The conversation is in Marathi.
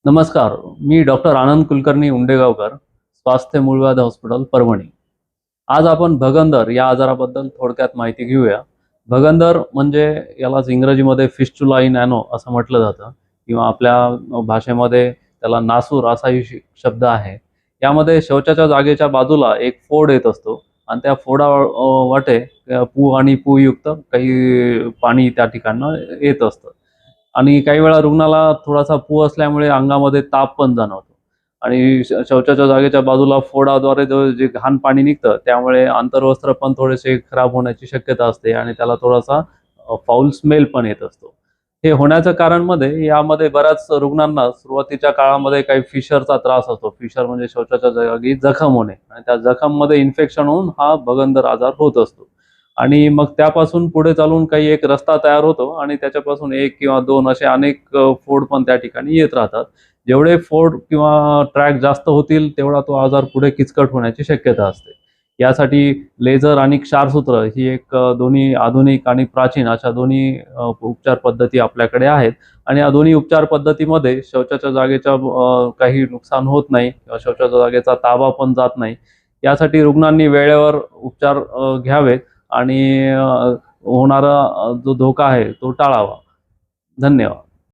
नमस्कार. मी डॉक्टर आनंद कुलकर्णी उंडेगावकर, स्वास्थ्य मूळव्याध हॉस्पिटल, परभणी. आज आपण भगंदर या आजाराबद्दल थोडक्यात माहिती घेऊया. भगंदर म्हणजे यालाच इंग्रजीमध्ये फिस्टुला इन ॲनो असं म्हटलं जातं किंवा आपल्या भाषेमध्ये त्याला नासूर असाही शब्द आहे. यामध्ये शौचाच्या जागेच्या बाजूला एक फोड येत असतो आणि त्या वाटे पू आणि पूयुक्त काही पाणी त्या ठिकाणं येत असतं. आणि काही वेळा रुग्णाला थोडासा पू असल्यामुळे अंगामध्ये ताप पण जाणवतो आणि शौचाच्या जागेच्या बाजूला फोडाद्वारे जे घाण पाणी निघतं त्यामुळे आंतरवस्त्र पण थोडेसे खराब होण्याची शक्यता असते आणि त्याला थोडासा फाऊल स्मेल पण येत असतो. हे होण्याचं कारण यामध्ये बऱ्याच रुग्णांना सुरुवातीच्या काळामध्ये काही फिशरचा त्रास असतो. फिशर म्हणजे शौचाच्या जागी जखम होणे आणि त्या जखममध्ये इन्फेक्शन होऊन हा भगंदर आजार होत असतो. आणि मग त्यापासून पुढे चालून काही एक रस्ता तयार होतो आणि त्याच्यापासून एक किंवा दोन असे अनेक फोड पण त्या ठिकाणी येत राहतात. जेवढे फोड किंवा ट्रॅक जास्त होतील तेवढा तो आजार पुढे किचकट होण्याची शक्यता असते. यासाठी लेझर आणि क्षारसूत्र ही एक दोन्ही आधुनिक आणि प्राचीन अशा दोन्ही उपचार पद्धती आपल्याकडे आहेत आणि या दोन्ही उपचार पद्धतीमध्ये शौचाच्या जागेच्या काही नुकसान होत नाही किंवा शौचाच्या जागेचा ताबा पण जात नाही. यासाठी रुग्णांनी वेळेवर उपचार घ्यावेत आणि होणारा जो धोका आहे तो टाळावा. धन्यवाद.